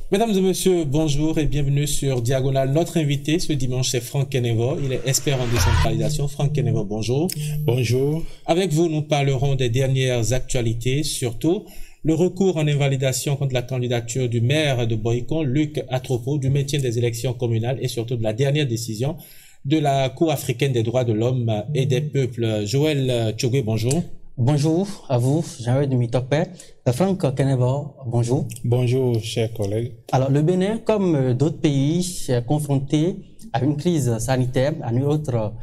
Mesdames et messieurs, bonjour et bienvenue sur Diagonale. Notre invité ce dimanche, c'est Franck Kenevo. Il est expert en décentralisation. Franck Kenevo, bonjour. Bonjour. Avec vous, nous parlerons des dernières actualités, surtout le recours en invalidation contre la candidature du maire de Boycon, Luc Atropo, du maintien des élections communales et surtout de la dernière décision de la Cour africaine des droits de l'homme et des peuples. Joël Tchogé, bonjour. Bonjour à vous, Jean-Yves Dumitopé. Franck Kenevo, bonjour. Bonjour, chers collègues. Alors, le Bénin, comme d'autres pays, est confronté à une crise sanitaire, à une autre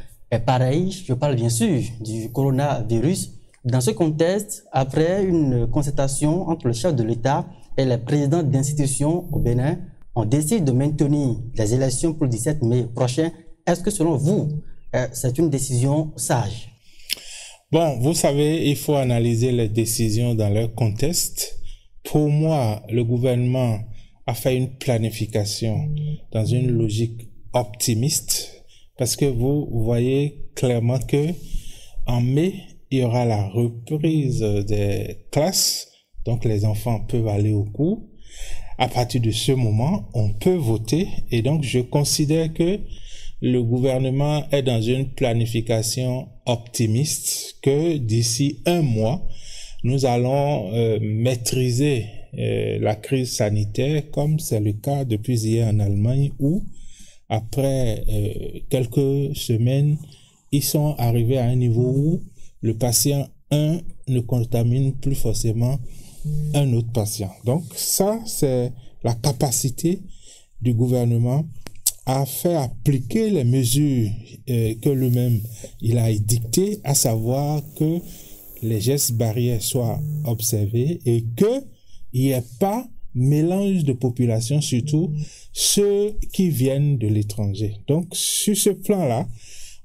pareille. Je parle bien sûr du coronavirus. Dans ce contexte, après une concertation entre le chef de l'État et les présidents d'institutions au Bénin, on décide de maintenir les élections pour le 17 mai prochain. Est-ce que selon vous, c'est une décision sage? Bon, vous savez, il faut analyser les décisions dans leur contexte. Pour moi, le gouvernement a fait une planification dans une logique optimiste parce que vous voyez clairement que en mai, il y aura la reprise des classes, donc les enfants peuvent aller au cours. À partir de ce moment, on peut voter et donc je considère que le gouvernement est dans une planification optimiste que d'ici un mois, nous allons maîtriser la crise sanitaire comme c'est le cas depuis hier en Allemagne où après quelques semaines, ils sont arrivés à un niveau où le patient 1 ne contamine plus forcément un autre patient. Donc ça, c'est la capacité du gouvernement à faire appliquer les mesures que lui-même il a édictées, à savoir que les gestes barrières soient observés et qu'il n'y ait pas mélange de population, surtout ceux qui viennent de l'étranger. Donc, sur ce plan-là,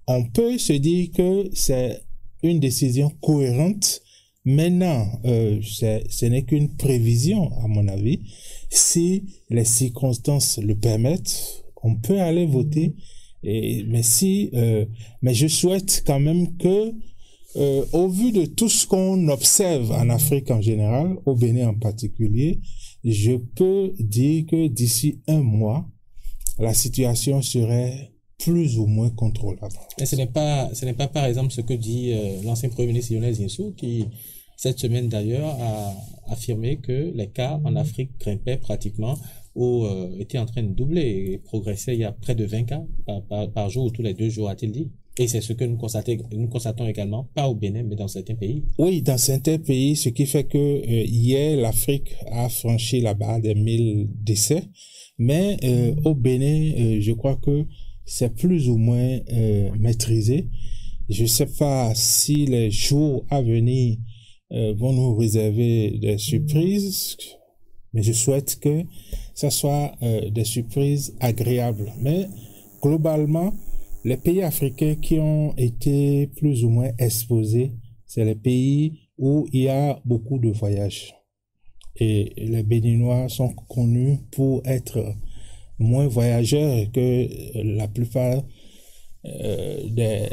on peut se dire que c'est une décision cohérente. Maintenant, ce n'est qu'une prévision, à mon avis. Si les circonstances le permettent, on peut aller voter, mais je souhaite quand même que, au vu de tout ce qu'on observe en Afrique en général, au Bénin en particulier, je peux dire que d'ici un mois, la situation serait plus ou moins contrôlable. Et ce n'est pas par exemple ce que dit l'ancien Premier ministre Lionel Zinsou, qui cette semaine d'ailleurs a affirmé que les cas en Afrique grimpaient pratiquement ou était en train de doubler et progresser. Il y a près de 20 cas par jour ou tous les 2 jours, a-t-il dit. Et c'est ce que nous constatons également, pas au Bénin, mais dans certains pays. Oui, dans certains pays, ce qui fait que hier, l'Afrique a franchi la barre des 1000 décès. Mais au Bénin, je crois que c'est plus ou moins maîtrisé. Je ne sais pas si les jours à venir vont nous réserver des surprises, mais je souhaite que ça soit des surprises agréables. Mais globalement, les pays africains qui ont été plus ou moins exposés, c'est les pays où il y a beaucoup de voyages. Et les Béninois sont connus pour être moins voyageurs que la plupart des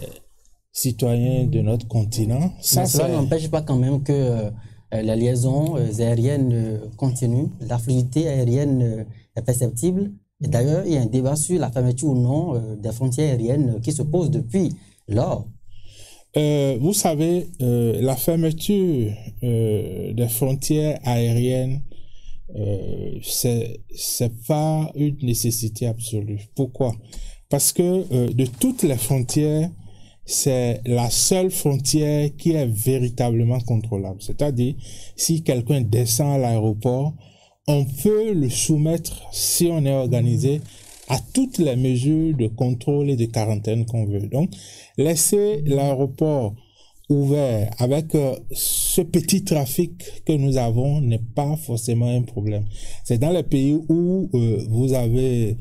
citoyens de notre continent. Cela n'empêche pas quand même que les liaisons aériennes continuent, la fluidité aérienne est perceptible. Et d'ailleurs, il y a un débat sur la fermeture ou non des frontières aériennes qui se pose depuis lors. Vous savez, la fermeture des frontières aériennes, c'est pas une nécessité absolue. Pourquoi? Parce que de toutes les frontières, c'est la seule frontière qui est véritablement contrôlable. C'est-à-dire, si quelqu'un descend à l'aéroport, on peut le soumettre, si on est organisé, à toutes les mesures de contrôle et de quarantaine qu'on veut. Donc, laisser l'aéroport ouvert avec ce petit trafic que nous avons n'est pas forcément un problème. C'est dans les pays où vous avez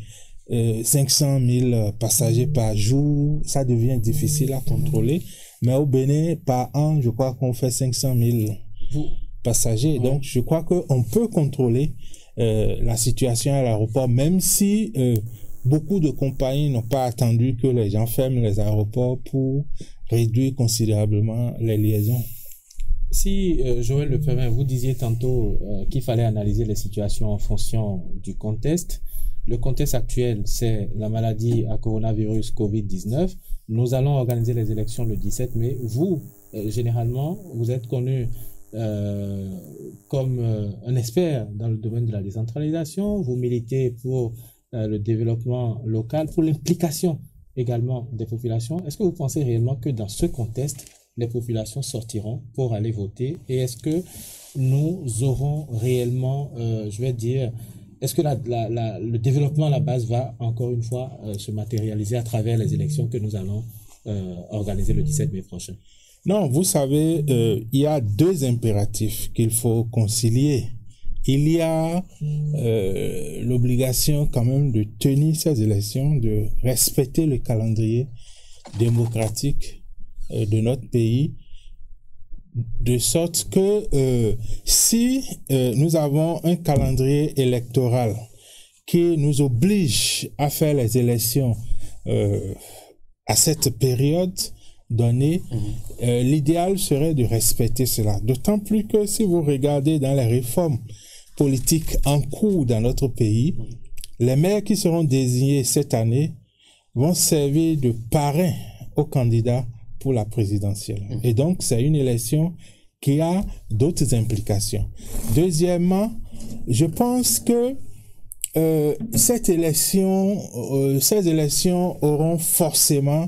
500 000 passagers par jour, ça devient difficile à contrôler. Mais au Bénin, par an, je crois qu'on fait 500 000 passagers. Donc, je crois qu'on peut contrôler la situation à l'aéroport, même si beaucoup de compagnies n'ont pas attendu que les gens ferment les aéroports pour réduire considérablement les liaisons. Si Joël le permet, vous disiez tantôt qu'il fallait analyser les situations en fonction du contexte. Le contexte actuel, c'est la maladie à coronavirus Covid-19. Nous allons organiser les élections le 17 mai. Vous, généralement, vous êtes connu comme un expert dans le domaine de la décentralisation. Vous militez pour le développement local, pour l'implication également des populations. Est-ce que vous pensez réellement que dans ce contexte, les populations sortiront pour aller voter? Et est-ce que nous aurons réellement, est-ce que le développement à la base va encore une fois se matérialiser à travers les élections que nous allons organiser le 17 mai prochain? Non, vous savez, il y a deux impératifs qu'il faut concilier. Il y a l'obligation quand même de tenir ces élections, de respecter le calendrier démocratique de notre pays, de sorte que si nous avons un calendrier électoral qui nous oblige à faire les élections à cette période donnée, l'idéal serait de respecter cela. D'autant plus que si vous regardez dans les réformes politiques en cours dans notre pays, les maires qui seront désignés cette année vont servir de parrain aux candidats pour la présidentielle. Et donc, c'est une élection qui a d'autres implications. Deuxièmement, je pense que ces élections auront forcément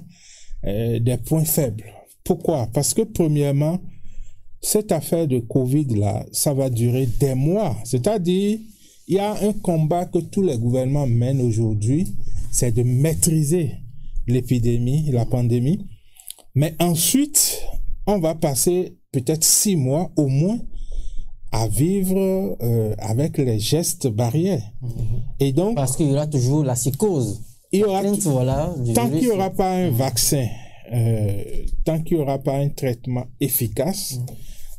des points faibles. Pourquoi? Parce que premièrement, cette affaire de Covid-là, ça va durer des mois. C'est-à-dire, il y a un combat que tous les gouvernements mènent aujourd'hui, c'est de maîtriser l'épidémie, la pandémie. Mais ensuite, on va passer peut-être 6 mois au moins à vivre avec les gestes barrières. Et donc, parce qu'il y aura toujours la psychose. Tant qu'il n'y aura pas un vaccin, tant qu'il n'y aura pas un traitement efficace,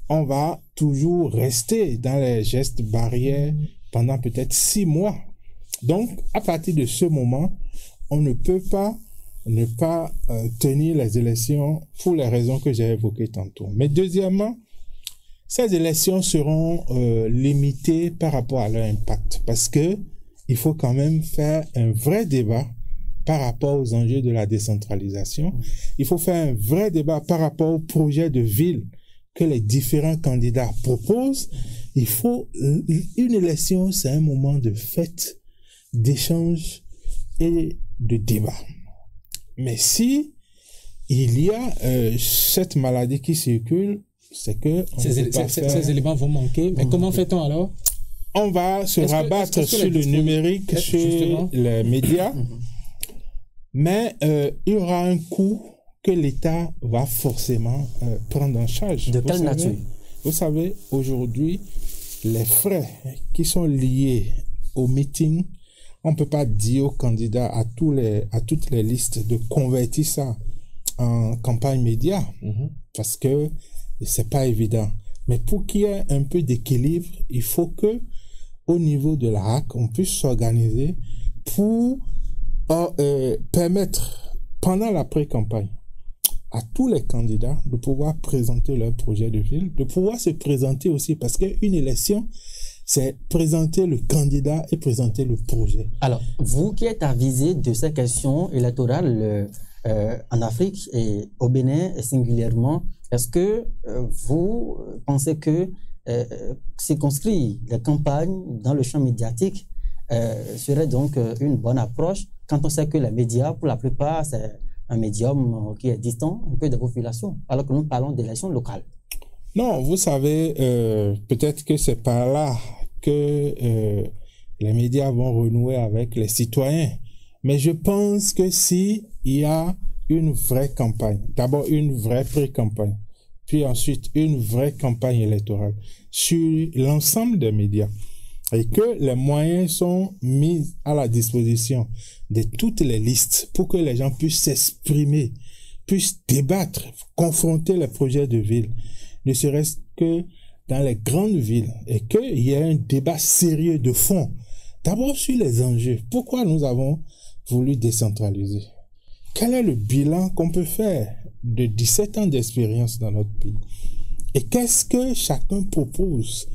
on va toujours rester dans les gestes barrières pendant peut-être 6 mois. Donc, à partir de ce moment, on ne peut pas ne pas tenir les élections pour les raisons que j'ai évoquées tantôt. Mais deuxièmement, ces élections seront limitées par rapport à leur impact, parce que il faut quand même faire un vrai débat par rapport aux enjeux de la décentralisation. Il faut faire un vrai débat par rapport au projet de ville que les différents candidats proposent. Une élection, c'est un moment de fête, d'échange et de débat. Mais si il y a cette maladie qui circule, c'est que ces éléments vont manquer. Mais comment fait-on alors? On va se rabattre sur le numérique, sur les médias, mais il y aura un coût que l'État va forcément prendre en charge. De quelle nature? Vous savez, aujourd'hui, les frais qui sont liés au meeting, on ne peut pas dire aux candidats, à toutes les listes, de convertir ça en campagne média, parce que c'est pas évident. Mais pour qu'il y ait un peu d'équilibre, il faut que, au niveau de la HAC, on puisse s'organiser pour permettre, pendant la pré-campagne, à tous les candidats de pouvoir présenter leur projet de ville, de pouvoir se présenter aussi, parce qu'une élection, c'est présenter le candidat et présenter le projet. Alors, vous qui êtes avisé de ces questions électorales en Afrique et au Bénin singulièrement, est-ce que vous pensez que circonscrire les campagnes dans le champ médiatique serait donc une bonne approche quand on sait que les médias, pour la plupart, c'est un médium qui est distant un peu des populations, alors que nous parlons d'élections locales? Non, vous savez, peut-être que c'est par là que les médias vont renouer avec les citoyens. Mais je pense que si il y a une vraie campagne, d'abord une vraie pré-campagne, puis ensuite une vraie campagne électorale sur l'ensemble des médias, et que les moyens sont mis à la disposition de toutes les listes pour que les gens puissent s'exprimer puisse débattre, confronter les projets de ville, ne serait-ce que dans les grandes villes, et qu'il y ait un débat sérieux de fond. D'abord sur les enjeux. Pourquoi nous avons voulu décentraliser? Quel est le bilan qu'on peut faire de 17 ans d'expérience dans notre pays? Et qu'est-ce que chacun propose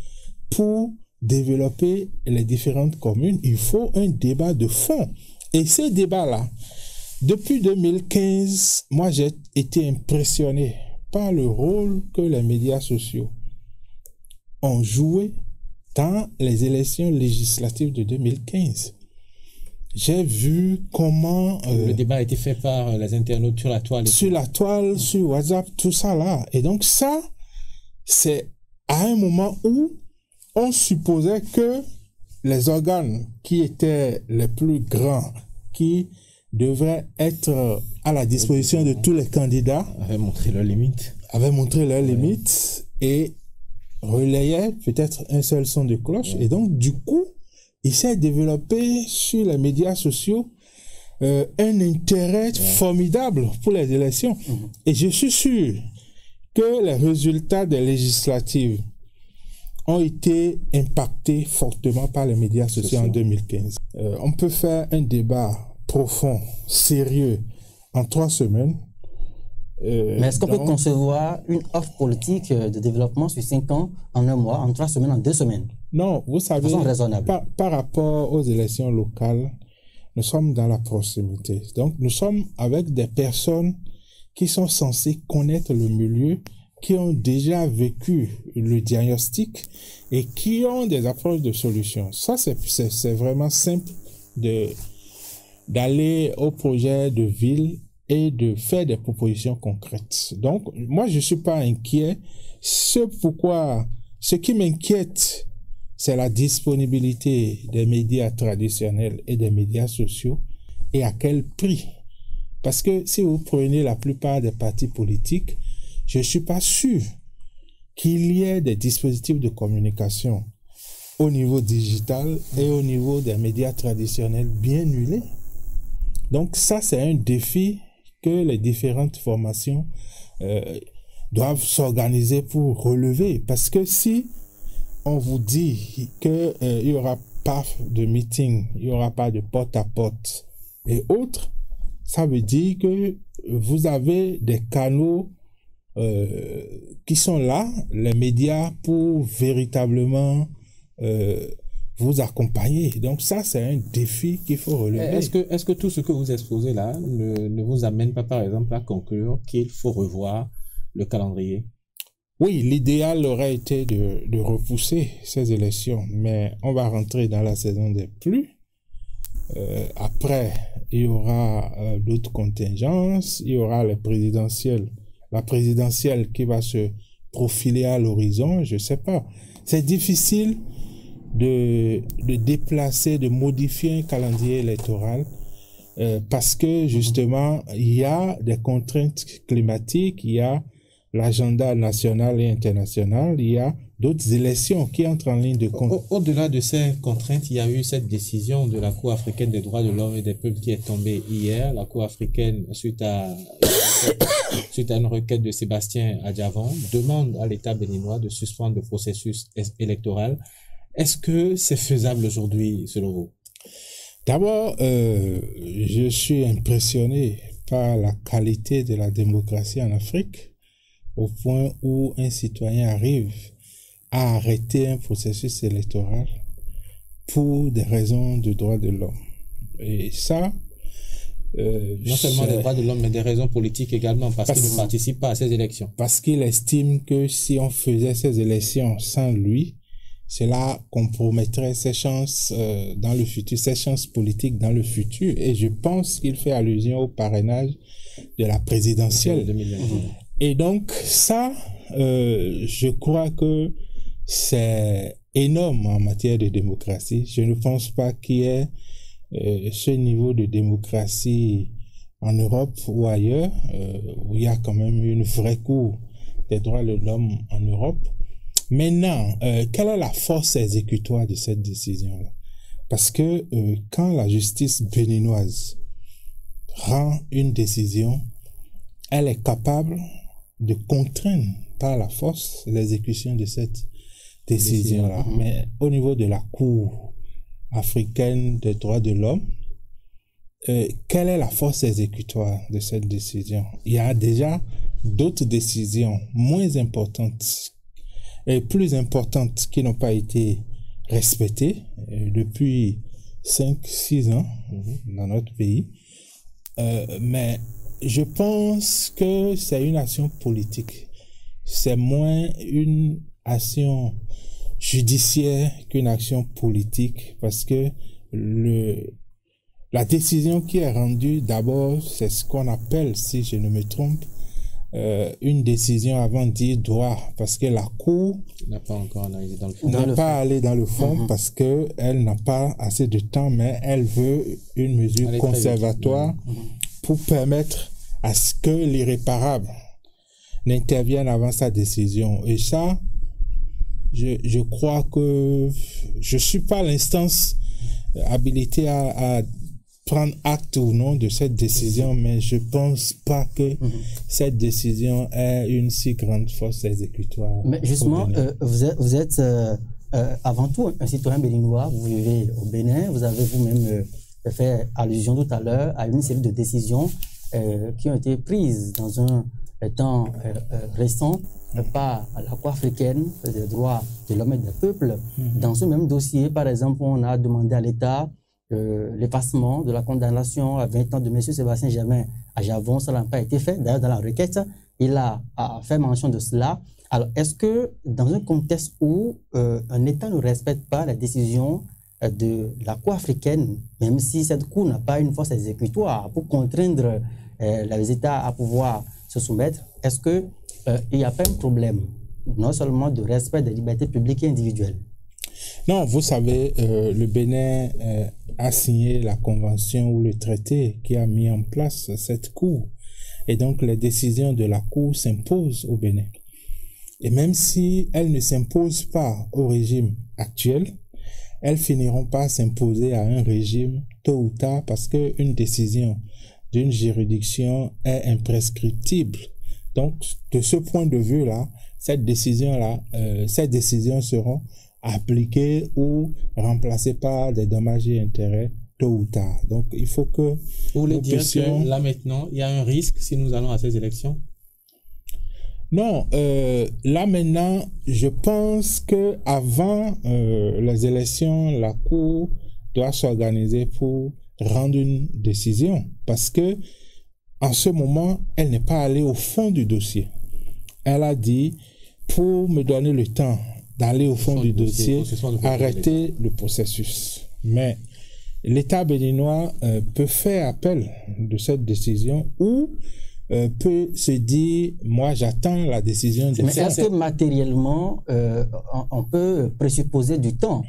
pour développer les différentes communes? Il faut un débat de fond. Et ces débats-là, depuis 2015, moi j'ai été impressionné par le rôle que les médias sociaux ont joué dans les élections législatives de 2015. J'ai vu comment... le débat a été fait par les internautes sur la toile. Sur la toile, sur WhatsApp, tout ça là. Et donc ça, c'est à un moment où on supposait que les organes qui étaient les plus grands, qui devraient être à la disposition de tous les candidats, avaient montré leurs limites. Et relayaient peut-être un seul son de cloche. Et donc, du coup, il s'est développé sur les médias sociaux un intérêt formidable pour les élections. Et je suis sûr que les résultats des législatives ont été impactés fortement par les médias sociaux en 2015. On peut faire un débat profond, sérieux, en 3 semaines. Mais est-ce qu'on peut concevoir une offre politique de développement sur 5 ans, en 1 mois, en 3 semaines, en 2 semaines? Non, vous savez, par rapport aux élections locales, nous sommes dans la proximité. Donc, nous sommes avec des personnes qui sont censées connaître le milieu, qui ont déjà vécu le diagnostic et qui ont des approches de solutions. Ça, c'est vraiment simple d'aller au projet de ville et de faire des propositions concrètes. Donc, moi, je suis pas inquiet. Ce qui m'inquiète, c'est la disponibilité des médias traditionnels et des médias sociaux et à quel prix. Parce que si vous prenez la plupart des partis politiques, je ne suis pas sûr qu'il y ait des dispositifs de communication au niveau digital et au niveau des médias traditionnels bien huilés. Donc ça, c'est un défi que les différentes formations doivent s'organiser pour relever. Parce que si on vous dit qu'il n'y aura pas de meeting, il n'y aura pas de porte-à-porte et autres, ça veut dire que vous avez des canaux qui sont là, les médias, pour véritablement vous accompagner. Donc ça, c'est un défi qu'il faut relever. Est-ce que tout ce que vous exposez là ne vous amène pas, par exemple, à conclure qu'il faut revoir le calendrier? Oui, l'idéal aurait été de repousser ces élections, mais on va rentrer dans la saison des pluies. Après, il y aura d'autres contingences, il y aura les présidentielles. La présidentielle qui va se profiler à l'horizon, je sais pas. C'est difficile de déplacer, de modifier un calendrier électoral parce que justement, il y a des contraintes climatiques, il y a l'agenda national et international, il y a d'autres élections qui entrent en ligne de compte. Au-delà de ces contraintes, il y a eu cette décision de la Cour africaine des droits de l'homme et des peuples qui est tombée hier. La Cour africaine, suite à une requête de Sébastien Adjavon, demande à l'État béninois de suspendre le processus électoral. Est-ce que c'est faisable aujourd'hui, selon vous? D'abord, je suis impressionné par la qualité de la démocratie en Afrique, au point où un citoyen arrive à arrêter un processus électoral pour des raisons de droits de l'homme. Et ça... non seulement des droits de l'homme, mais des raisons politiques également, parce qu'il ne participe pas à ces élections. Parce qu'il estime que si on faisait ces élections sans lui, cela compromettrait ses chances dans le futur, ses chances politiques dans le futur. Et je pense qu'il fait allusion au parrainage de la présidentielle. 2021. Et donc, ça, je crois que c'est énorme en matière de démocratie. Je ne pense pas qu'il y ait ce niveau de démocratie en Europe ou ailleurs, où il y a quand même une vraie cour des droits de l'homme en Europe. Maintenant, quelle est la force exécutoire de cette décision-là? Parce que quand la justice béninoise rend une décision, elle est capable de contraindre par la force l'exécution de cette décision-là. Mais au niveau de la Cour africaine des droits de l'homme, quelle est la force exécutoire de cette décision? Il y a déjà d'autres décisions moins importantes et plus importantes qui n'ont pas été respectées depuis 5-6 ans dans notre pays. Mais je pense que c'est une action politique. C'est moins une action judiciaire qu'une action politique, parce que la décision qui est rendue, d'abord, c'est ce qu'on appelle, si je ne me trompe, une décision avant de dire droit, parce que la Cour n'a pas encore analysé dans le fond. N'a pas allé dans le fond parce que elle n'a pas assez de temps, mais elle veut une mesure conservatoire pour permettre à ce que l'irréparable n'intervienne avant sa décision. Et ça, je crois que je suis pas l'instance habilitée à prendre acte ou non de cette décision, mais je pense pas que cette décision ait une si grande force exécutoire. Mais justement, vous êtes avant tout un citoyen béninois, vous vivez au Bénin, vous avez vous-même fait allusion tout à l'heure à une série de décisions qui ont été prises dans un temps récent par la Cour africaine des droits de l'homme et des peuples. Dans ce même dossier, par exemple, on a demandé à l'État l'effacement de la condamnation à 20 ans de M. Sébastien Germain à Javon. Ça n'a pas été fait. D'ailleurs, dans la requête, il a fait mention de cela. Alors, est-ce que dans un contexte où un État ne respecte pas les décisions de la Cour africaine, même si cette Cour n'a pas une force exécutoire pour contraindre les États à pouvoir se soumettre, est-ce qu'il n'y a pas un problème, non seulement de respect des libertés publiques et individuelles? Non, vous savez, le Bénin a signé la convention ou le traité qui a mis en place cette Cour. Et donc, les décisions de la Cour s'imposent au Bénin. Et même si elles ne s'imposent pas au régime actuel, elles finiront par s'imposer à un régime tôt ou tard, parce qu'une décision d'une juridiction est imprescriptible. Donc, de ce point de vue-là, ces décisions seront appliquées ou remplacées par des dommages et intérêts tôt ou tard. Donc, il faut que vous voulez dire que là maintenant, il y a un risque si nous allons à ces élections? Non, là maintenant, je pense que avant les élections, la Cour doit s'organiser pour rendre une décision, parce que en ce moment, elle n'est pas allée au fond du dossier. Elle a dit, pour me donner le temps d'aller au fond du dossier, arrêter le processus. Mais l'État béninois peut faire appel de cette décision ou peut se dire, moi j'attends la décision de... Mais est-ce que matériellement, on peut présupposer du temps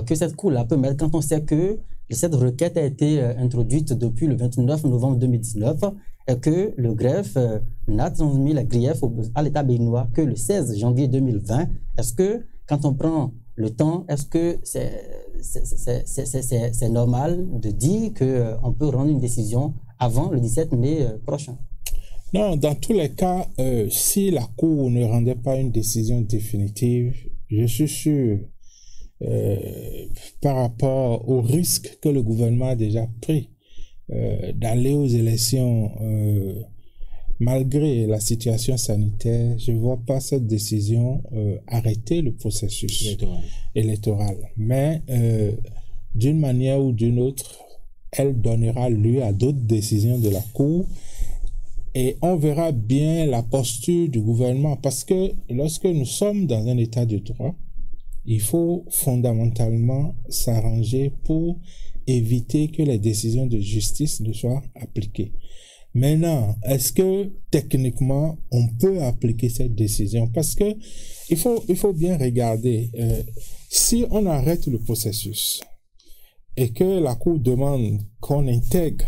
que cette Cour-là peut mettre, quand on sait que cette requête a été introduite depuis le 29 novembre 2019 et que le greffe n'a transmis les griefs à l'État béninois que le 16 janvier 2020. Est-ce que, quand on prend le temps, est-ce que c'est normal de dire qu'on peut rendre une décision avant le 17 mai prochain? Non, dans tous les cas, si la Cour ne rendait pas une décision définitive, je suis sûr, par rapport au risque que le gouvernement a déjà pris d'aller aux élections, malgré la situation sanitaire, je ne vois pas cette décision arrêter le processus électoral. Mais d'une manière ou d'une autre, elle donnera lieu à d'autres décisions de la Cour. Et on verra bien la posture du gouvernement, parce que lorsque nous sommes dans un état de droit, il faut fondamentalement s'arranger pour éviter que les décisions de justice ne soient appliquées. Maintenant, est-ce que techniquement on peut appliquer cette décision? Parce que il faut bien regarder, si on arrête le processus et que la Cour demande qu'on intègre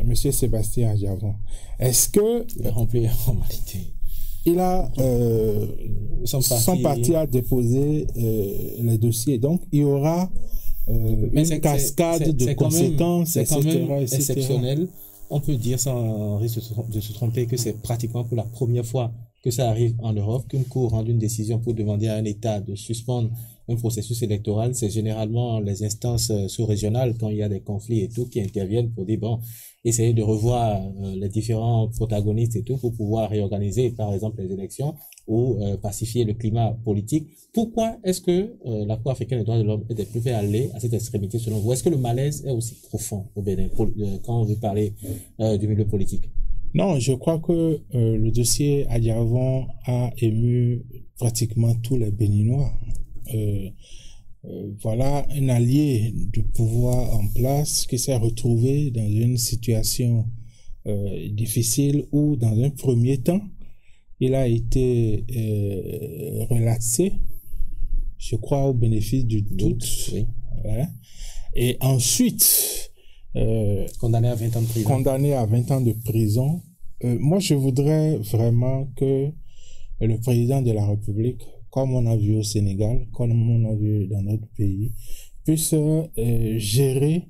Monsieur Sébastien Javon, est-ce que il a rempli les formalités? Il a son parti a déposé les dossiers, donc il y aura une cascade de conséquences, c'est quand même exceptionnel on peut dire sans risque de se tromper que c'est pratiquement pour la première fois que ça arrive en Europe, qu'une cour rende une décision pour demander à un État de suspendre un processus électoral. C'est généralement les instances sous-régionales, quand il y a des conflits et tout, qui interviennent pour dire, bon, essayer de revoir les différents protagonistes et tout pour pouvoir réorganiser, par exemple, les élections ou pacifier le climat politique. Pourquoi est-ce que la Cour africaine des droits de l'homme est plus fait aller à cette extrémité selon vous? Est-ce que le malaise est aussi profond au Bénin quand on veut parler du milieu politique? Non, je crois que le dossier Adjavon a ému pratiquement tous les Béninois. Voilà un allié du pouvoir en place qui s'est retrouvé dans une situation difficile où, dans un premier temps, il a été relaxé, je crois, au bénéfice du doute. Oui. Ouais. Et ensuite, condamné à 20 ans de prison. Condamné à 20 ans de prison. Moi, je voudrais vraiment que le président de la République, comme on a vu au Sénégal, comme on a vu dans notre pays, puisse gérer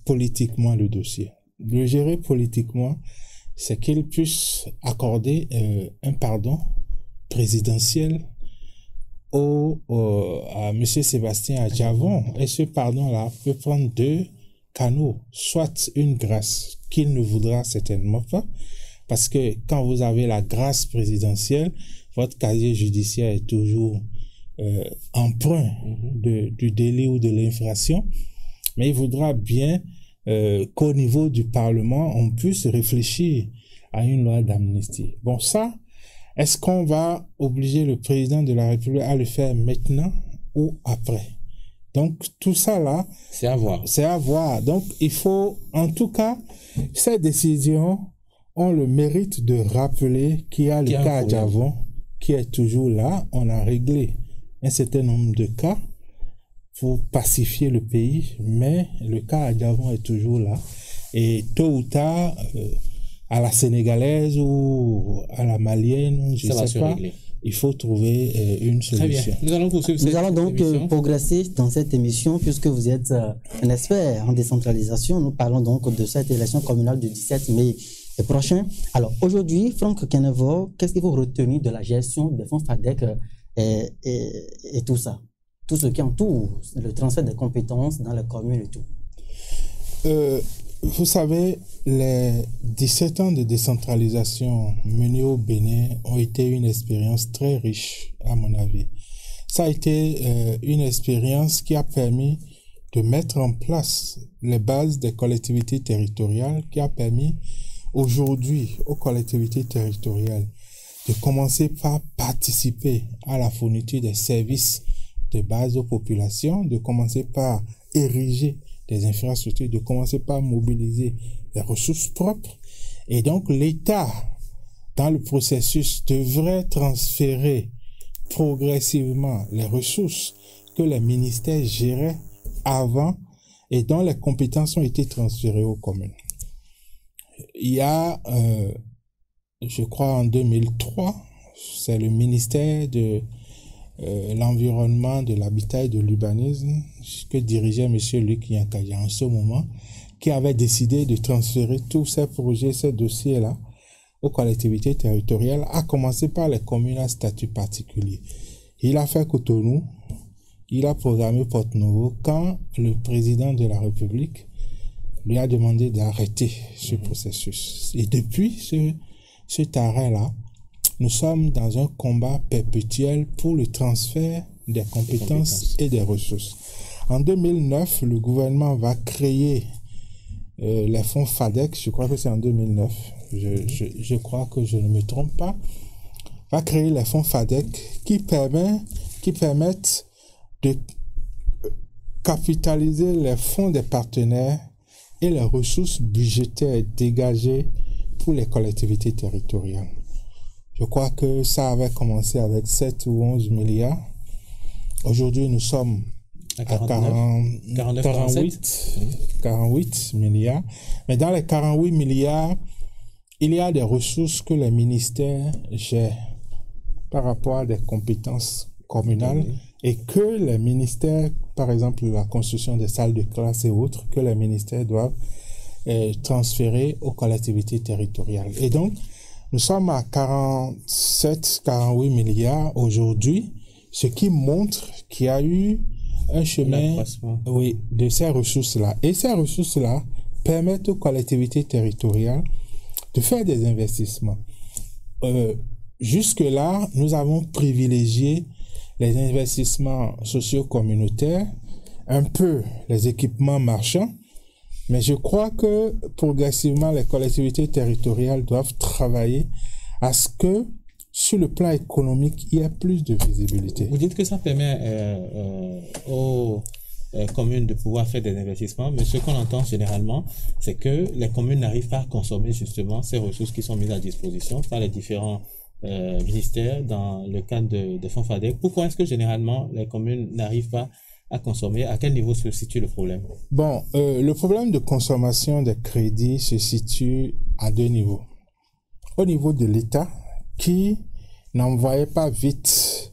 politiquement le dossier. Le gérer politiquement, c'est qu'il puisse accorder un pardon présidentiel à M. Sébastien Adjavon. Et ce pardon-là peut prendre deux canaux, soit une grâce qu'il ne voudra certainement pas, parce que quand vous avez la grâce présidentielle, votre casier judiciaire est toujours empreint du délit ou de l'infraction, mais il voudra bien qu'au niveau du Parlement, on puisse réfléchir à une loi d'amnistie. Bon, ça, est-ce qu'on va obliger le président de la République à le faire maintenant ou après? Donc, tout ça là, c'est à voir. C'est à voir. Donc, il faut, en tout cas, ces décisions ont le mérite de rappeler qu'il y a le cas Adjavon qui est toujours là. On a réglé un certain nombre de cas pour pacifier le pays, mais le cas Adjavon est toujours là. Et tôt ou tard, à la sénégalaise ou à la malienne, je ne sais pas, il faut trouver une solution. Très bien. Nous allons poursuivre Nous allons donc progresser dans cette émission puisque vous êtes un expert en décentralisation. Nous parlons donc de cette élection communale du 17 mai prochain. Alors aujourd'hui, Franck Kenevot, qu'est-ce que vous retenez de la gestion des fonds FADEC et tout ça? Tout ce qui entoure le transfert des compétences dans les communes et tout. Vous savez, les 17 ans de décentralisation menés au Bénin ont été une expérience très riche, à mon avis. Ça a été une expérience qui a permis de mettre en place les bases des collectivités territoriales, qui a permis aujourd'hui aux collectivités territoriales de commencer par participer à la fourniture des services de base aux populations, de commencer par ériger des infrastructures, de commencer par mobiliser les ressources propres. Et donc, l'État, dans le processus, devrait transférer progressivement les ressources que les ministères géraient avant et dont les compétences ont été transférées aux communes. Il y a, je crois en 2003, c'est le ministère de l'environnement, de l'habitat et de l'urbanisme que dirigeait M. Luc Yankaya en ce moment, qui avait décidé de transférer tous ces projets, ces dossiers-là aux collectivités territoriales, à commencer par les communes à statut particulier. Il a fait Cotonou, il a programmé Porto-Novo quand le président de la République lui a demandé d'arrêter ce processus. Et depuis cet arrêt-là, nous sommes dans un combat perpétuel pour le transfert des compétences et des ressources. En 2009, le gouvernement va créer les fonds FADEC, je crois que c'est en 2009, je crois que je ne me trompe pas, va créer les fonds FADEC qui permettent de capitaliser les fonds des partenaires et les ressources budgétaires dégagées pour les collectivités territoriales. Je crois que ça avait commencé avec 7 ou 11 milliards. Aujourd'hui, nous sommes à 48 milliards. Mais dans les 48 milliards, il y a des ressources que les ministères gèrent par rapport à des compétences communales et que les ministères, par exemple la construction des salles de classe et autres, que les ministères doivent transférés aux collectivités territoriales. Et donc, nous sommes à 47-48 milliards aujourd'hui, ce qui montre qu'il y a eu un chemin de ces ressources-là. Et ces ressources-là permettent aux collectivités territoriales de faire des investissements. Jusque-là, nous avons privilégié les investissements socio-communautaires, un peu les équipements marchands, mais je crois que progressivement, les collectivités territoriales doivent travailler à ce que, sur le plan économique, il y ait plus de visibilité. Vous dites que ça permet aux communes de pouvoir faire des investissements, mais ce qu'on entend généralement, c'est que les communes n'arrivent pas à consommer justement ces ressources qui sont mises à disposition par les différents ministères dans le cadre des fonds FADEC. Pourquoi est-ce que généralement les communes n'arrivent pas à consommer? À quel niveau se situe le problème? Bon, le problème de consommation des crédits se situe à deux niveaux. Au niveau de l'État, qui n'envoyait pas vite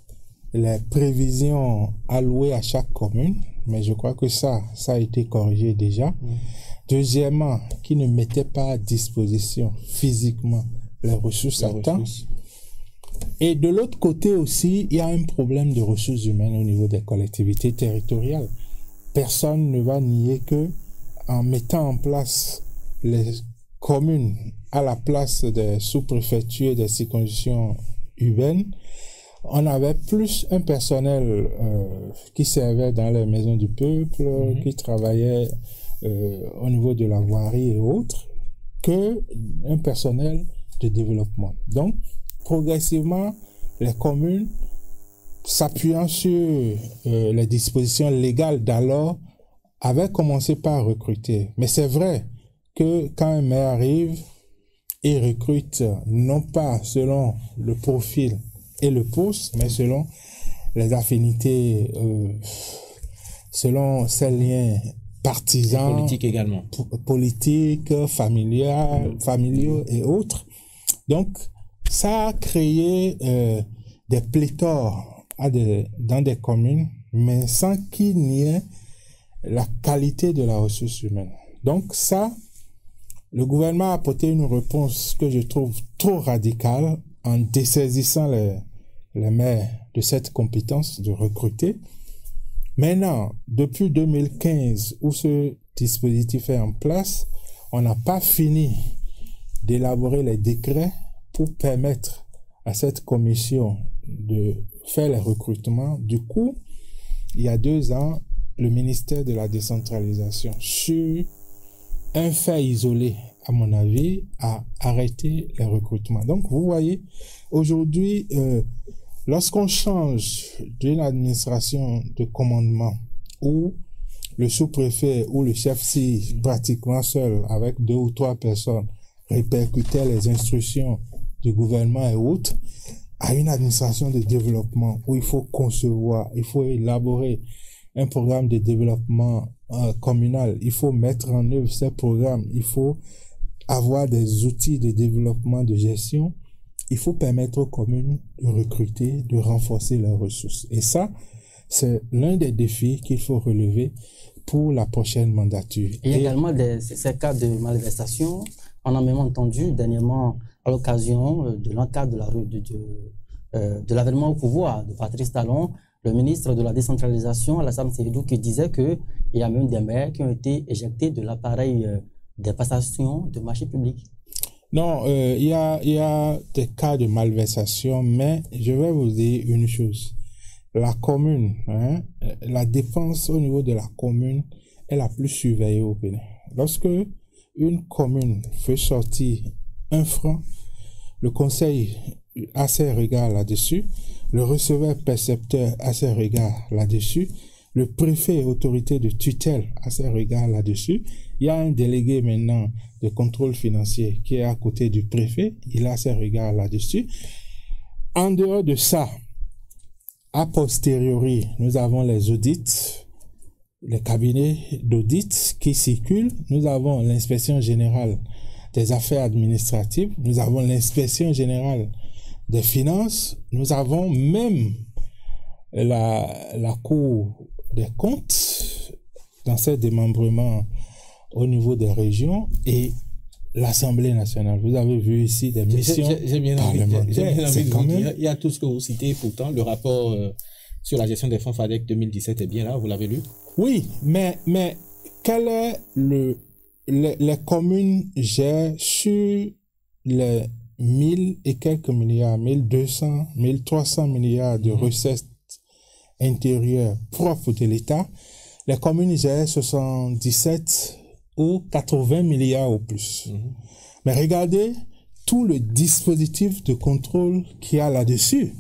les prévisions allouées à chaque commune, mais je crois que ça a été corrigé déjà. Deuxièmement, qui ne mettait pas à disposition physiquement les ressources à temps. Et de l'autre côté aussi, il y a un problème de ressources humaines au niveau des collectivités territoriales. Personne ne va nier que en mettant en place les communes à la place des sous-préfectures et des circonscriptions urbaines, on avait plus un personnel qui servait dans les maisons du peuple, qui travaillait au niveau de la voirie et autres, que un personnel de développement. Donc, progressivement, les communes, s'appuyant sur les dispositions légales d'alors, avaient commencé par recruter. Mais c'est vrai que quand un maire arrive et recrute non pas selon le profil et le poste, mais selon les affinités, selon ses liens partisans, politiques également, politiques, familiaux et autres. Donc, ça a créé des pléthores dans des communes, mais sans qu'il n'y ait la qualité de la ressource humaine. Donc ça, le gouvernement a apporté une réponse que je trouve trop radicale en dessaisissant les maires de cette compétence de recruter. Maintenant, depuis 2015, où ce dispositif est en place, on n'a pas fini d'élaborer les décrets pour permettre à cette commission de faire les recrutements. Du coup, il y a 2 ans, le ministère de la décentralisation, sur un fait isolé, à mon avis, a arrêté les recrutements. Donc, vous voyez, aujourd'hui, lorsqu'on change d'une administration de commandement où le sous-préfet ou le chef-si, pratiquement seul, avec 2 ou 3 personnes, répercutait les instructions du gouvernement et autres, à une administration de développement où il faut concevoir, il faut élaborer un programme de développement communal, il faut mettre en œuvre ces programmes, il faut avoir des outils de développement de gestion, il faut permettre aux communes de recruter, de renforcer leurs ressources. Et ça, c'est l'un des défis qu'il faut relever pour la prochaine mandature. Il y a également ces cas de malversation. On a même entendu dernièrement, à l'occasion de l'encadre de l'avènement au pouvoir de Patrice Talon, le ministre de la décentralisation, Alassane Seydou, qui disait qu'il y a même des maires qui ont été éjectés de l'appareil des passations de marché public. Non, il y a des cas de malversation, mais je vais vous dire une chose. La commune, la dépense au niveau de la commune est la plus surveillée au Bénin. Lorsque une commune fait sortir 1 franc, le conseil a ses regards là-dessus, le receveur percepteur a ses regards là-dessus, le préfet, autorité de tutelle, a ses regards là-dessus. Il y a un délégué maintenant de contrôle financier qui est à côté du préfet, il a ses regards là-dessus. En dehors de ça, a posteriori, nous avons les audits, les cabinets d'audit qui circulent. Nous avons l'inspection générale des affaires administratives. Nous avons l'inspection générale des finances. Nous avons même la Cour des comptes dans ses démembrements au niveau des régions et l'Assemblée nationale. Vous avez vu ici des missions parlementaires. J'ai bien envie de vous dire, il y a tout ce que vous citez, pourtant, le rapport sur la gestion des fonds FADEC 2017 est bien là, vous l'avez lu? Oui, mais quel est les communes gèrent sur les 1000 et quelques milliards, 1200, 1300 milliards de recettes intérieures propres de l'État, les communes gèrent 77 ou 80 milliards ou plus. Mais regardez tout le dispositif de contrôle qu'il y a là-dessus.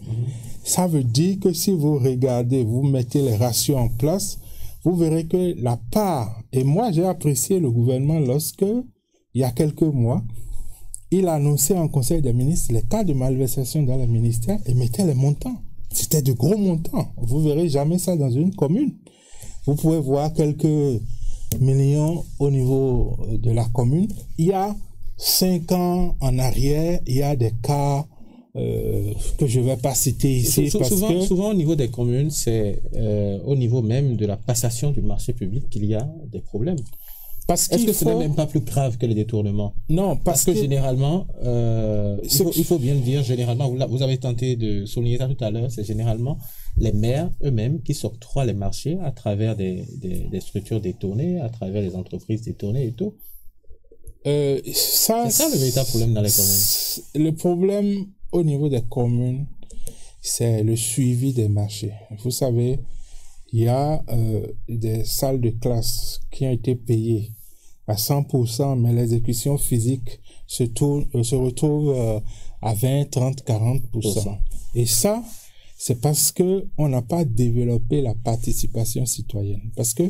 Ça veut dire que si vous regardez, vous mettez les ratios en place, vous verrez que la part, et moi j'ai apprécié le gouvernement lorsque, il y a quelques mois, il a annoncé en Conseil des ministres les cas de malversation dans les ministères et mettait les montants. C'était de gros montants. Vous verrez jamais ça dans une commune. Vous pouvez voir quelques millions au niveau de la commune. Il y a 5 ans en arrière, il y a des cas que je ne vais pas citer ici. Souvent au niveau des communes, c'est au niveau même de la passation du marché public qu'il y a des problèmes. Est-ce que ce n'est même pas plus grave que les détournements? Non, parce que généralement, il faut bien le dire, généralement, vous avez tenté de souligner ça tout à l'heure, c'est généralement les maires eux-mêmes qui s'octroient les marchés à travers des structures détournées, à travers les entreprises détournées et tout. C'est ça le véritable problème dans les communes. Le problème au niveau des communes, c'est le suivi des marchés. Vous savez, il y a des salles de classe qui ont été payées à 100%, mais l'exécution physique se retrouve à 20, 30, 40%. Et ça, c'est parce qu'on n'a pas développé la participation citoyenne. Parce que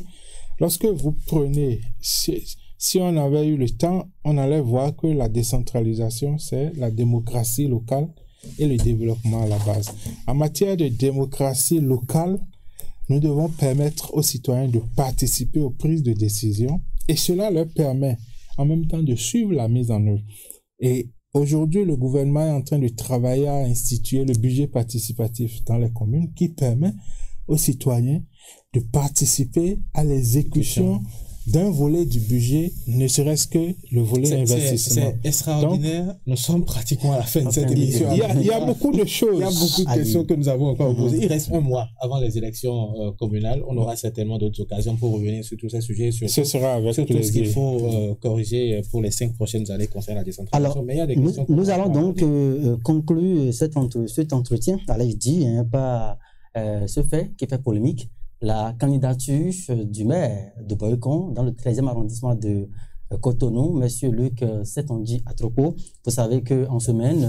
lorsque vous prenez, si on avait eu le temps, on allait voir que la décentralisation, c'est la démocratie locale et le développement à la base. En matière de démocratie locale, nous devons permettre aux citoyens de participer aux prises de décision et cela leur permet en même temps de suivre la mise en œuvre. Et aujourd'hui, le gouvernement est en train de travailler à instituer le budget participatif dans les communes qui permet aux citoyens de participer à l'exécution d'un volet du budget, ne serait-ce que le volet investissement. C'est extraordinaire. Donc, nous sommes pratiquement à la fin de cette émission. Il y a beaucoup de choses. Il y a beaucoup de questions que nous avons encore posées. Il reste un mois avant les élections communales. On aura certainement d'autres occasions pour revenir sur tous ces sujets. Ce sera avec plaisir. Tout ce qu'il faut corriger pour les 5 prochaines années concernant la décentralisation. Alors, mais il y a des questions nous allons donc conclure cet entretien. Allez, je dis, pas ce fait qui fait polémique. La candidature du maire de Boycon dans le 13e arrondissement de Cotonou, M. Luc Setondji Atropo. Vous savez qu'en semaine,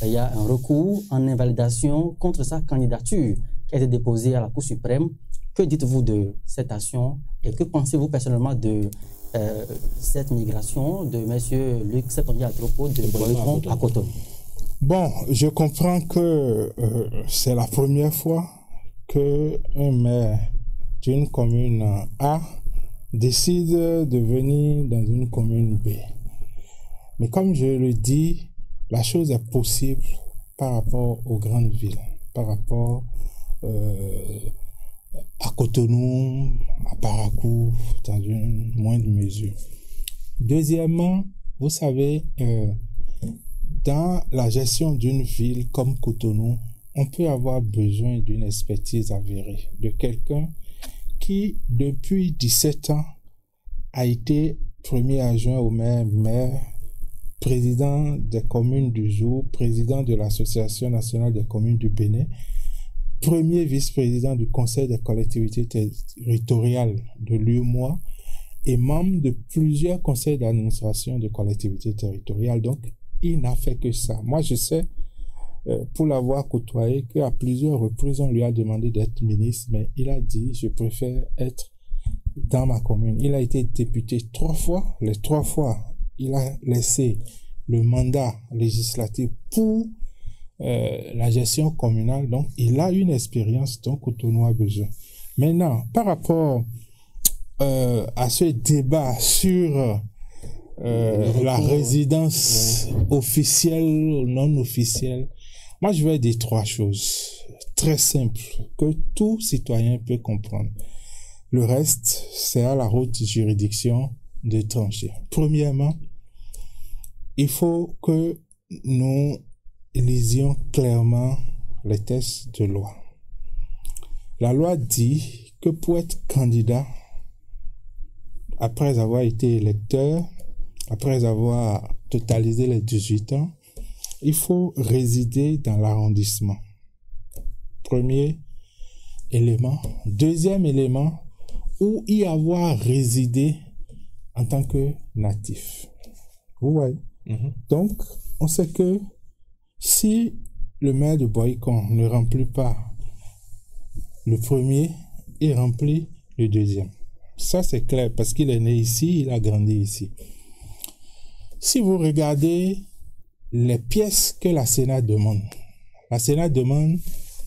il y a un recours en invalidation contre sa candidature qui a été déposée à la Cour suprême. Que dites-vous de cette action et que pensez-vous personnellement de cette migration de M. Luc Setondji Atropo de Boycon à Cotonou? Bon, je comprends que c'est la première fois qu'un maire d'une commune A décide de venir dans une commune B. Mais comme je le dis, la chose est possible par rapport aux grandes villes, par rapport à Cotonou, à Parakou, dans une moindre mesure. Deuxièmement, vous savez, dans la gestion d'une ville comme Cotonou, on peut avoir besoin d'une expertise avérée, de quelqu'un qui, depuis 17 ans, a été premier adjoint au maire, président des communes du Jour, président de l'Association nationale des communes du Bénin, premier vice-président du Conseil des collectivités territoriales de l'UEMOA et membre de plusieurs conseils d'administration de collectivités territoriales. Donc, il n'a fait que ça. Moi, je sais, pour l'avoir côtoyé, qu'à plusieurs reprises, on lui a demandé d'être ministre, mais il a dit, je préfère être dans ma commune. Il a été député 3 fois. Les 3 fois, il a laissé le mandat législatif pour la gestion communale. Donc, il a une expérience dont Cotonou a besoin. Maintenant, par rapport à ce débat sur la résidence officielle ou non officielle, moi, je vais dire 3 choses très simples que tout citoyen peut comprendre. Le reste, c'est à la haute juridiction de trancher. Premièrement, il faut que nous lisions clairement les textes de loi. La loi dit que pour être candidat, après avoir été électeur, après avoir totalisé les 18 ans, il faut résider dans l'arrondissement. Premier élément. Deuxième élément, ou y avoir résidé en tant que natif. Vous voyez? Donc, on sait que si le maire de Boycon ne remplit pas le premier, il remplit le deuxième. Ça, c'est clair parce qu'il est né ici, il a grandi ici. Si vous regardez les pièces que la Sénat demande,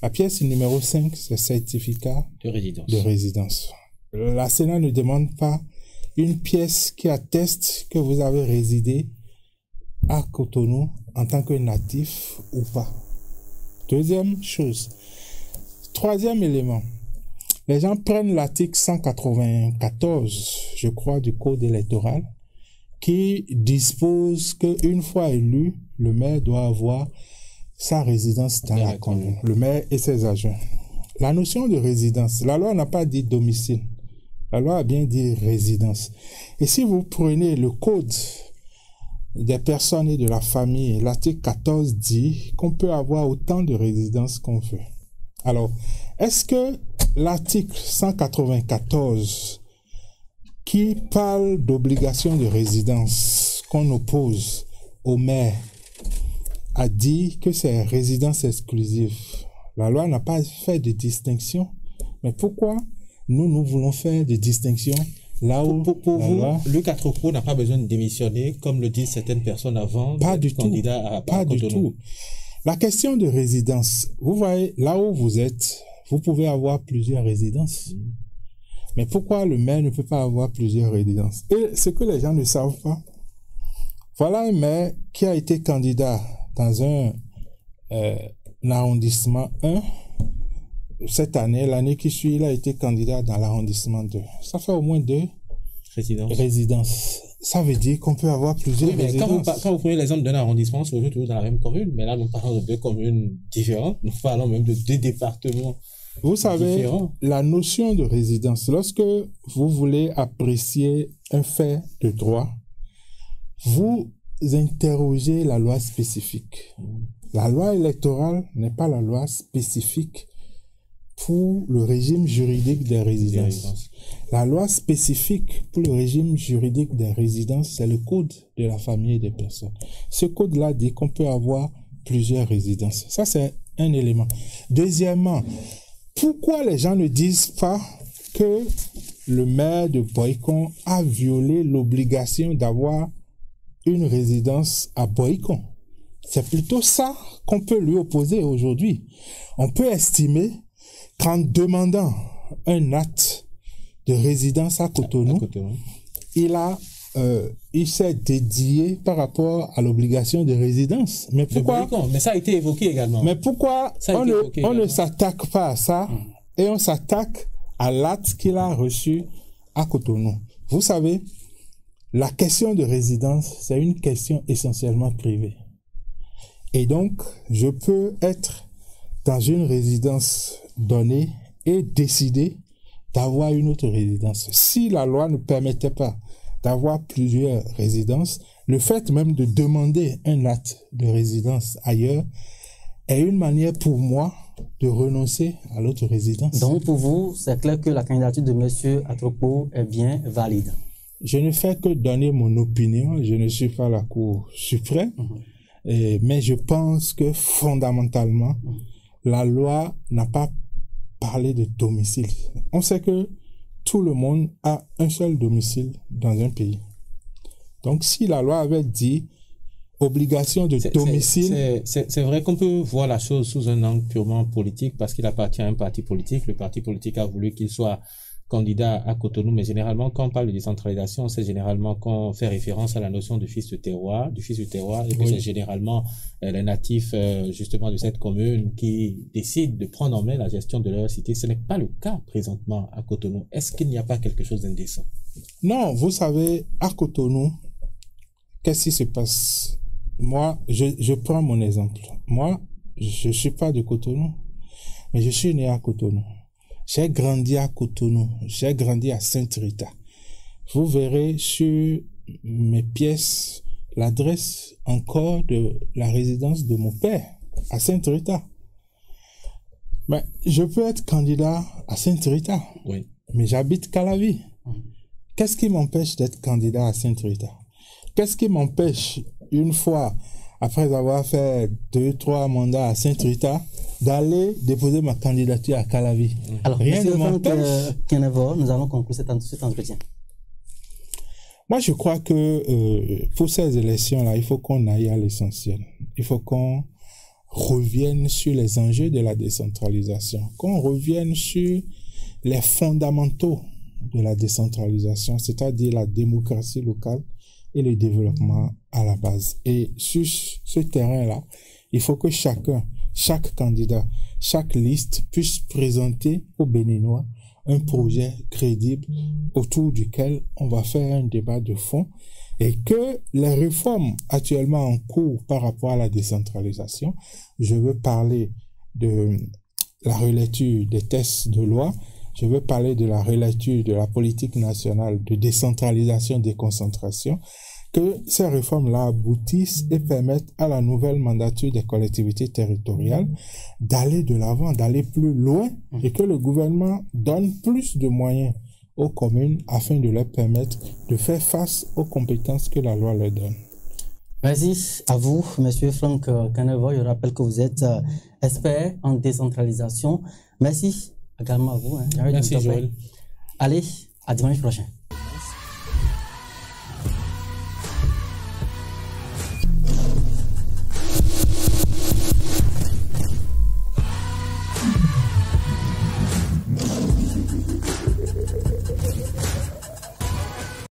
la pièce numéro 5, c'est certificat de résidence. La Sénat ne demande pas une pièce qui atteste que vous avez résidé à Cotonou en tant que natif ou pas. Deuxième chose. Troisième élément. Les gens prennent l'article 194, je crois, du Code électoral, qui dispose qu'une fois élu, le maire doit avoir sa résidence dans la commune. Le maire et ses adjoints. La notion de résidence, la loi n'a pas dit domicile. La loi a bien dit résidence. Et si vous prenez le Code des personnes et de la famille, l'article 14 dit qu'on peut avoir autant de résidences qu'on veut. Alors, est-ce que l'article 194 qui parle d'obligation de résidence qu'on oppose au maire a dit que c'est résidence exclusive? La loi n'a pas fait de distinction. Mais pourquoi nous voulons faire des distinctions là où pour vous, Luc Atropo n'a pas besoin de démissionner comme le disent certaines personnes avant d'être candidat à Pas du tout. La question de résidence, vous voyez, là où vous êtes, vous pouvez avoir plusieurs résidences. Mais pourquoi le maire ne peut pas avoir plusieurs résidences? Et ce que les gens ne savent pas, voilà un maire qui a été candidat dans un arrondissement 1. Cette année, l'année qui suit, il a été candidat dans l'arrondissement 2. Ça fait au moins 2 résidences. Ça veut dire qu'on peut avoir plusieurs résidences. Quand vous prenez l'exemple d'un arrondissement, c'est toujours dans la même commune. Mais là, nous parlons de 2 communes différentes. Nous parlons même de 2 départements. Vous savez, la notion de résidence, lorsque vous voulez apprécier un fait de droit, vous interrogez la loi spécifique. La loi électorale n'est pas la loi spécifique pour le régime juridique des résidences. La loi spécifique pour le régime juridique des résidences, c'est le code de la famille et des personnes. Ce code-là dit qu'on peut avoir plusieurs résidences. Ça, c'est un élément. Deuxièmement, pourquoi les gens ne disent pas que le maire de Boycon a violé l'obligation d'avoir une résidence à Boycon? C'est plutôt ça qu'on peut lui opposer aujourd'hui. On peut estimer qu'en demandant un acte de résidence à Cotonou, il s'est dédié par rapport à l'obligation de résidence. Mais pourquoi? Mais ça a été évoqué également. Mais pourquoi on ne s'attaque pas à ça et on s'attaque à l'acte qu'il a reçu à Cotonou? Vous savez, la question de résidence, c'est une question essentiellement privée. Et donc, je peux être dans une résidence donnée et décider d'avoir une autre résidence. Si la loi ne permettait pas d'avoir plusieurs résidences, le fait même de demander un acte de résidence ailleurs est une manière pour moi de renoncer à l'autre résidence. Donc pour vous, c'est clair que la candidature de M. Atropo est bien valide. Je ne fais que donner mon opinion, je ne suis pas la Cour suprême, mais je pense que fondamentalement, la loi n'a pas parlé de domicile. On sait que tout le monde a un seul domicile dans un pays. Donc, si la loi avait dit obligation de domicile... C'est vrai qu'on peut voir la chose sous un angle purement politique parce qu'il appartient à un parti politique. Le parti politique a voulu qu'il soit candidat à Cotonou, mais généralement, quand on parle de décentralisation, c'est généralement qu'on fait référence à la notion du fils du terroir, et que c'est généralement les natifs, justement, de cette commune qui décident de prendre en main la gestion de leur cité. Ce n'est pas le cas présentement à Cotonou. Est-ce qu'il n'y a pas quelque chose d'indécent? Non, vous savez, à Cotonou, qu'est-ce qui se passe? Moi, je prends mon exemple. Moi, je suis pas de Cotonou, mais je suis né à Cotonou. J'ai grandi à Cotonou. J'ai grandi à Sainte-Rita. Vous verrez sur mes pièces l'adresse encore de la résidence de mon père à Sainte-Rita. Mais je peux être candidat à Sainte-Rita, Oui. mais j'habite Calavi. Qu'est-ce qui m'empêche d'être candidat à Sainte-Rita? Qu'est-ce qui m'empêche, une fois, après avoir fait 2-3 mandats à Sainte-Rita, d'aller déposer ma candidature à Calavi? Alors, Rien ne M. Franck m'empêche. Kenevo, nous allons conclure cet entretien. Moi, je crois que pour ces élections-là, il faut qu'on aille à l'essentiel. Il faut qu'on revienne sur les enjeux de la décentralisation, qu'on revienne sur les fondamentaux de la décentralisation, c'est-à-dire la démocratie locale et le développement à la base. Et sur ce terrain-là, il faut que chacun, chaque candidat, chaque liste puisse présenter aux Béninois un projet crédible autour duquel on va faire un débat de fond et que les réformes actuellement en cours par rapport à la décentralisation, je veux parler de la relecture des textes de loi, je veux parler de la relecture de la politique nationale de décentralisation, déconcentration, que ces réformes-là aboutissent et permettent à la nouvelle mandature des collectivités territoriales d'aller de l'avant, d'aller plus loin et que le gouvernement donne plus de moyens aux communes afin de leur permettre de faire face aux compétences que la loi leur donne. Merci à vous, M. Franck Kenevo. Je rappelle que vous êtes expert en décentralisation. Merci également à vous. Merci, Joël. Allez, à dimanche prochain.